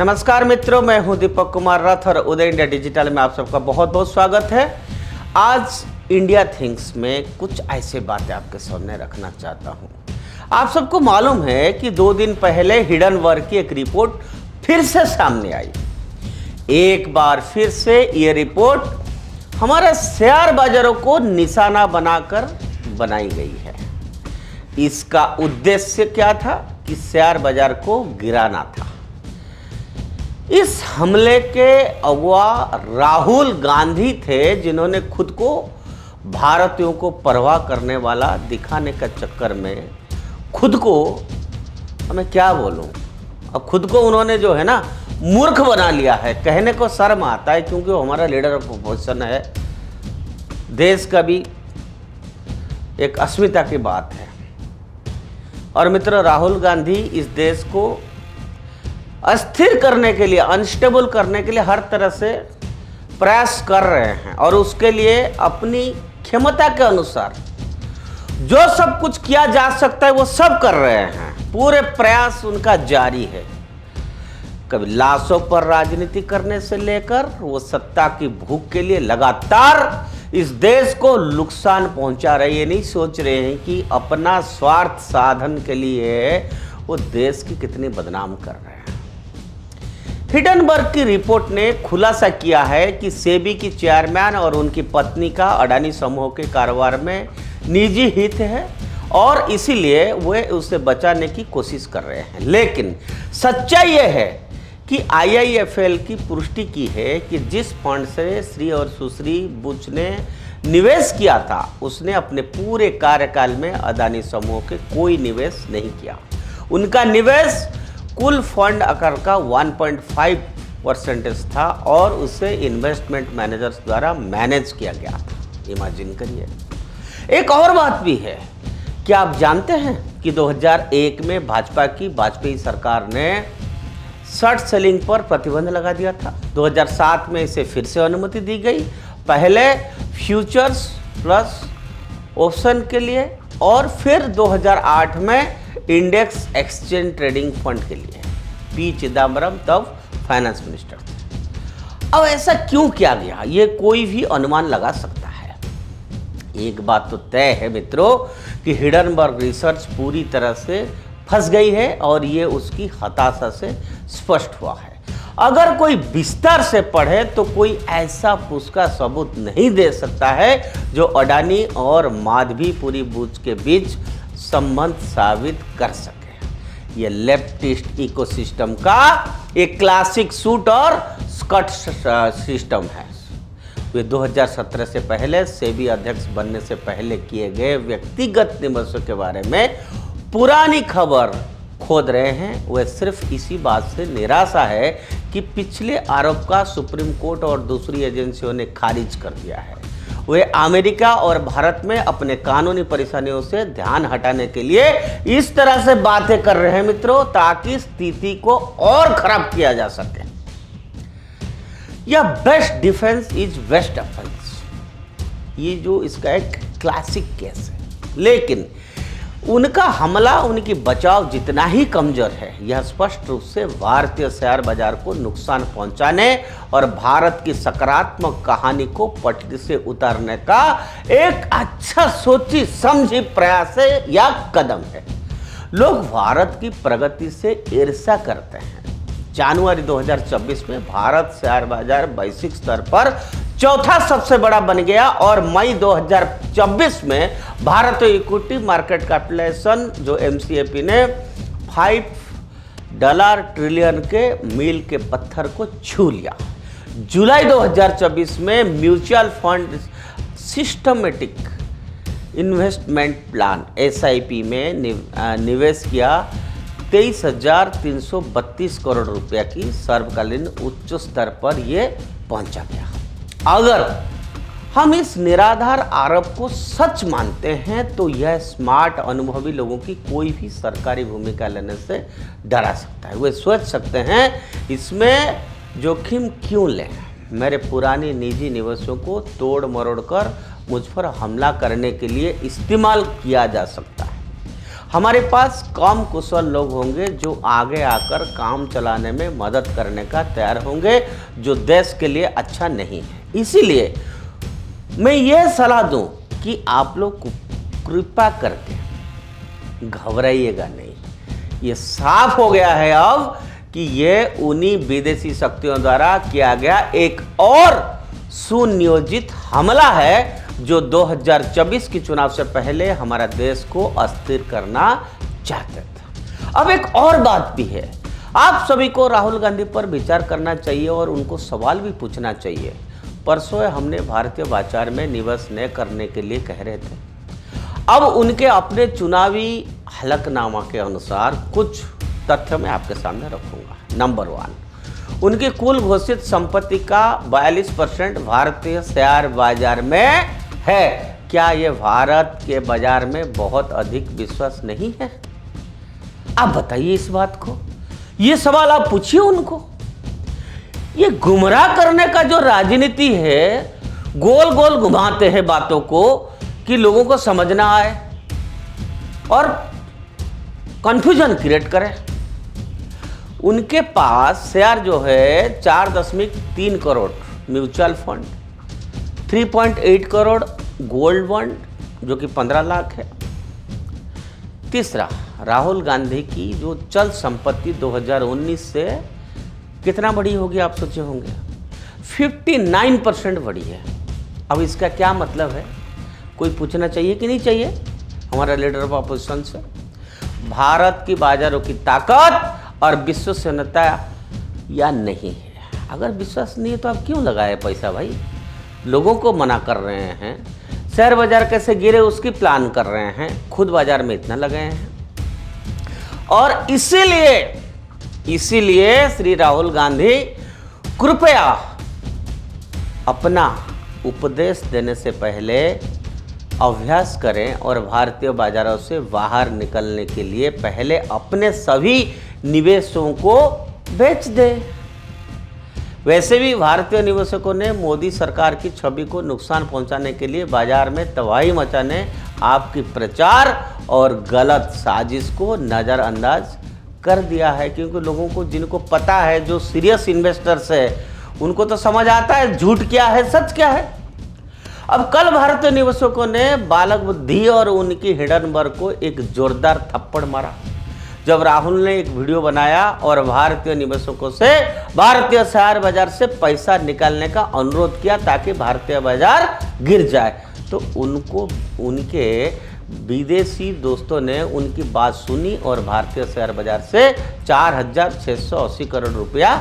नमस्कार मित्रों, मैं हूं दीपक कुमार रथ और उदय इंडिया डिजिटल में आप सबका बहुत बहुत स्वागत है। आज इंडिया थिंग्स में कुछ ऐसे बातें आपके सामने रखना चाहता हूं। आप सबको मालूम है कि 2 दिन पहले हिडनबर्ग की एक रिपोर्ट फिर से सामने आई। एक बार फिर से ये रिपोर्ट हमारे शेयर बाजारों को निशाना बनाकर बनाई गई है। इसका उद्देश्य क्या था कि शेयर बाजार को गिराना था। इस हमले के अगुआ राहुल गांधी थे, जिन्होंने खुद को भारतीयों को परवाह करने वाला दिखाने का चक्कर में खुद को, मैं क्या बोलूं, अब खुद को उन्होंने जो है ना मूर्ख बना लिया है। कहने को शर्म आता है क्योंकि वो हमारा लीडर ऑफ अपोजिशन है। देश का भी एक अस्मिता की बात है। और मित्र, राहुल गांधी इस देश को अस्थिर करने के लिए, अनस्टेबल करने के लिए हर तरह से प्रयास कर रहे हैं और उसके लिए अपनी क्षमता के अनुसार जो सब कुछ किया जा सकता है वो सब कर रहे हैं। पूरे प्रयास उनका जारी है। कभी लाशों पर राजनीति करने से लेकर वो सत्ता की भूख के लिए लगातार इस देश को नुकसान पहुंचा रहे। ये नहीं सोच रहे हैं कि अपना स्वार्थ साधन के लिए वो देश की कितनी बदनाम कर रहे हैं। हिडनबर्ग की रिपोर्ट ने खुलासा किया है कि सेबी की चेयरमैन और उनकी पत्नी का अडानी समूह के कारोबार में निजी हित है और इसीलिए वे उसे बचाने की कोशिश कर रहे हैं। लेकिन सच्चाई यह है कि IIFL की पुष्टि की है कि जिस फंड से श्री और सुश्री बुच ने निवेश किया था, उसने अपने पूरे कार्यकाल में अडानी समूह के कोई निवेश नहीं किया। उनका निवेश कुल फंड आकार का 1.5% था और उसे इन्वेस्टमेंट मैनेजर्स द्वारा मैनेज किया गया था। इमेजिन करिए। एक और बात भी है, क्या आप जानते हैं कि 2001 में भाजपा की वाजपेयी सरकार ने शॉर्ट सेलिंग पर प्रतिबंध लगा दिया था। 2007 में इसे फिर से अनुमति दी गई, पहले फ्यूचर्स प्लस ऑप्शन के लिए और फिर 2008 में इंडेक्स एक्सचेंज ट्रेडिंग फंड के लिए। पी चिदम्बरम तब फाइनेंस मिनिस्टर थे। अब ऐसा क्यों किया गया, ये कोई भी अनुमान लगा सकता है। एक बात तो तय है मित्रों कि हिडनबर्ग रिसर्च पूरी तरह से फंस गई है और ये उसकी हताशा से स्पष्ट हुआ है। अगर कोई विस्तार से पढ़े तो कोई ऐसा पुष्का सबूत नहीं दे सकता है जो अडानी और माधवीपुरी बुच के बीच संबंध साबित कर सके। ये लेफ्टिस्ट इकोसिस्टम का एक क्लासिक सूट और स्कर्ट सिस्टम है। वे 2017 से पहले सेबी अध्यक्ष बनने से पहले किए गए व्यक्तिगत निवेशों के बारे में पुरानी खबर खोद रहे हैं। वह सिर्फ इसी बात से निराशा है कि पिछले आरोप का सुप्रीम कोर्ट और दूसरी एजेंसियों ने खारिज कर दिया है। वे अमेरिका और भारत में अपने कानूनी परेशानियों से ध्यान हटाने के लिए इस तरह से बातें कर रहे हैं मित्रों, ताकि स्थिति को और खराब किया जा सके। यह best defence is best offence, ये जो इसका एक क्लासिक केस है। लेकिन उनका हमला, उनकी बचाव जितना ही कमजोर है, यह स्पष्ट रूप से भारतीय शेयर बाजार को नुकसान पहुंचाने और भारत की सकारात्मक कहानी को पटरी से उतारने का एक अच्छा सोची समझी प्रयास है या कदम है। लोग भारत की प्रगति से ईर्ष्या करते हैं। जनवरी 2024 में भारत शेयर बाजार वैश्विक स्तर पर चौथा सबसे बड़ा बन गया और मई 2024 में भारत इक्विटी मार्केट कैपिटलाइजेशन जो MCAP ने $5 ट्रिलियन के मील के पत्थर को छू लिया। जुलाई 2024 में mutual fund systematic investment plan SIP में निवेश किया 23,332 करोड़ रुपया की सर्वकालीन उच्च स्तर पर यह पहुंचा गया। अगर हम इस निराधार आरोप को सच मानते हैं तो यह स्मार्ट अनुभवी लोगों की कोई भी सरकारी भूमिका लेने से डरा सकता है। वे सोच सकते हैं इसमें जोखिम क्यों लें, मेरे पुराने निजी निवेशों को तोड़ मरोड़ कर मुझ पर हमला करने के लिए इस्तेमाल किया जा सकता है। हमारे पास कम कुशल लोग होंगे जो आगे आकर काम चलाने में मदद करने का तैयार होंगे, जो देश के लिए अच्छा नहीं है। इसीलिए मैं ये सलाह दूं कि आप लोग कृपा करके घबराइएगा नहीं। ये साफ हो गया है अब कि ये उन्हीं विदेशी शक्तियों द्वारा किया गया एक और सुनियोजित हमला है, जो 2024 के चुनाव से पहले हमारा देश को अस्थिर करना चाहते थे। अब एक और बात भी है, आप सभी को राहुल गांधी पर विचार करना चाहिए और उनको सवाल भी पूछना चाहिए। परसों हमने भारतीय बाजार में निवेश न करने के लिए कह रहे थे। अब उनके अपने चुनावी हलफनामा के अनुसार कुछ तथ्य मैं आपके सामने रखूंगा। नंबर 1, उनकी कुल घोषित संपत्ति का 42% भारतीय शेयर बाजार में है। क्या यह भारत के बाजार में बहुत अधिक विश्वास नहीं है? आप बताइए इस बात को। यह सवाल आप पूछिए उनको। ये गुमराह करने का जो राजनीति है, गोल गोल घुमाते हैं बातों को कि लोगों को समझना आए और कंफ्यूजन क्रिएट करे। उनके पास शेयर जो है 4.3 crore mutual fund, 3.8 crore gold bond जो कि 15 लाख है। तीसरा, राहुल गांधी की जो चल संपत्ति 2019 से कितना बढ़ी होगी आप सोचे होंगे? 59% बढ़ी है। अब इसका क्या मतलब है? कोई पूछना चाहिए कि नहीं चाहिए हमारा लीडर ऑफ अपोजिशन से? भारत की बाजारों की ताकत और विश्वसनीयता या नहीं है। अगर विश्वास नहीं है तो आप क्यों लगाए पैसा भाई? लोगों को मना कर रहे हैं, शेयर बाजार कैसे गिरे उसकी प्लान कर रहे हैं, खुद बाजार में इतना लगाए हैं। और इसीलिए श्री राहुल गांधी कृपया अपना उपदेश देने से पहले अभ्यास करें और भारतीय बाजारों से बाहर निकलने के लिए पहले अपने सभी निवेशों को बेच दें। वैसे भी भारतीय निवेशकों ने मोदी सरकार की छवि को नुकसान पहुंचाने के लिए बाजार में तबाही मचाने आपकी प्रचार और गलत साजिश को नज़रअंदाज कर दिया है। क्योंकि लोगों को, जिनको पता है, जो सीरियस इन्वेस्टर्स है, उनको तो समझ आता है झूठ क्या है सच क्या है। अब कल भारतीय निवेशकों ने बालक बुद्धि और उनकी हिडनबर्ग को एक जोरदार थप्पड़ मारा जब राहुल ने एक वीडियो बनाया और भारतीय निवेशकों से भारतीय शेयर बाजार से पैसा निकालने का अनुरोध किया ताकि भारतीय बाजार गिर जाए। तो उनके विदेशी दोस्तों ने उनकी बात सुनी और भारतीय शेयर बाजार से 4,680 करोड़ रुपया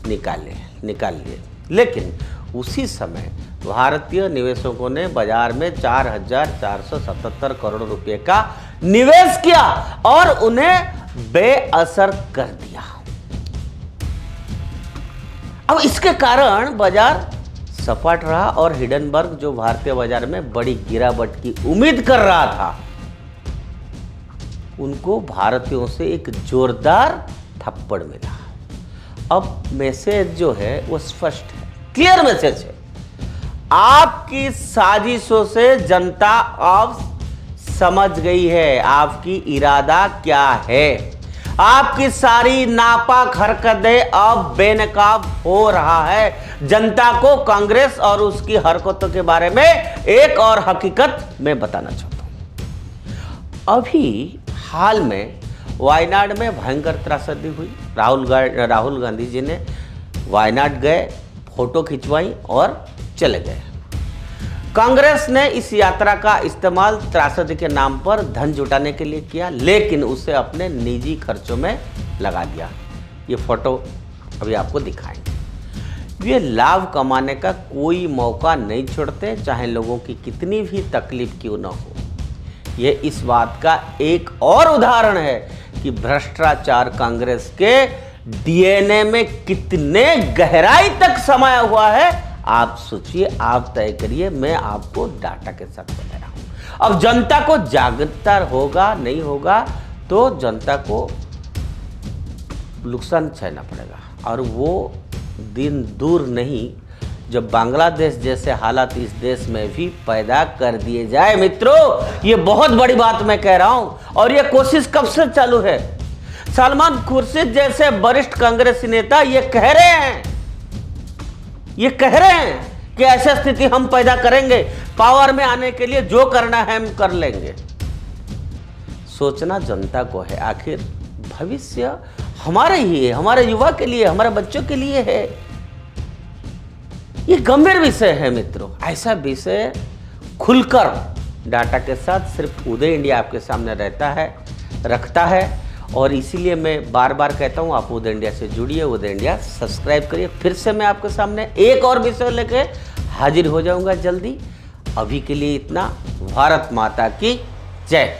निकाल लिए। लेकिन उसी समय भारतीय निवेशकों ने बाजार में 4,477 करोड़ रुपए का निवेश किया और उन्हें बेअसर कर दिया। अब इसके कारण बाजार सपाट रहा और हिडनबर्ग, जो भारतीय बाजार में बड़ी गिरावट की उम्मीद कर रहा था, उनको भारतीयों से एक जोरदार थप्पड़ मिला। अब मैसेज जो है वो स्पष्ट है, क्लियर मैसेज है। आपकी साजिशों से जनता अब समझ गई है आपकी इरादा क्या है। आपकी सारी नापाक हरकतें अब बेनकाब हो रहा है। जनता को कांग्रेस और उसकी हरकतों के बारे में एक और हकीकत मैं बताना चाहता हूं। अभी हाल में वायनाड में भयंकर त्रासदी हुई। राहुल गांधी जी ने वायनाड गए, फोटो खिंचवाई और चले गए। कांग्रेस ने इस यात्रा का इस्तेमाल त्रासदी के नाम पर धन जुटाने के लिए किया, लेकिन उसे अपने निजी खर्चों में लगा दिया। ये फोटो अभी आपको दिखाएंगे। ये लाभ कमाने का कोई मौका नहीं छोड़ते, चाहे लोगों की कितनी भी तकलीफ क्यों न हो। ये इस बात का एक और उदाहरण है कि भ्रष्टाचार कांग्रेस के डीएनए में कितने गहराई तक समाया हुआ है। आप सोचिए, आप तय करिए, मैं आपको डाटा के साथ बता रहा हूं। अब जनता को जागरूकता होगा नहीं होगा तो जनता को नुकसान झेलना पड़ेगा और वो दिन दूर नहीं जब बांग्लादेश जैसे हालात इस देश में भी पैदा कर दिए जाए। मित्रों, ये बहुत बड़ी बात मैं कह रहा हूं, और ये कोशिश कब से चालू है। सलमान खुर्शीद जैसे वरिष्ठ कांग्रेसी नेता ये कह रहे हैं कि ऐसी स्थिति हम पैदा करेंगे, पावर में आने के लिए जो करना है हम कर लेंगे। सोचना जनता को है, आखिर भविष्य हमारे ही है, हमारे युवा के लिए, हमारे बच्चों के लिए है। ये गंभीर विषय है मित्रों। ऐसा विषय खुलकर डाटा के साथ सिर्फ उदय इंडिया आपके सामने रखता है, और इसीलिए मैं बार बार कहता हूं आप उदय इंडिया से जुड़िए, उदय इंडिया सब्सक्राइब करिए। फिर से मैं आपके सामने एक और विषय लेके हाजिर हो जाऊंगा जल्दी। अभी के लिए इतना। भारत माता की जय।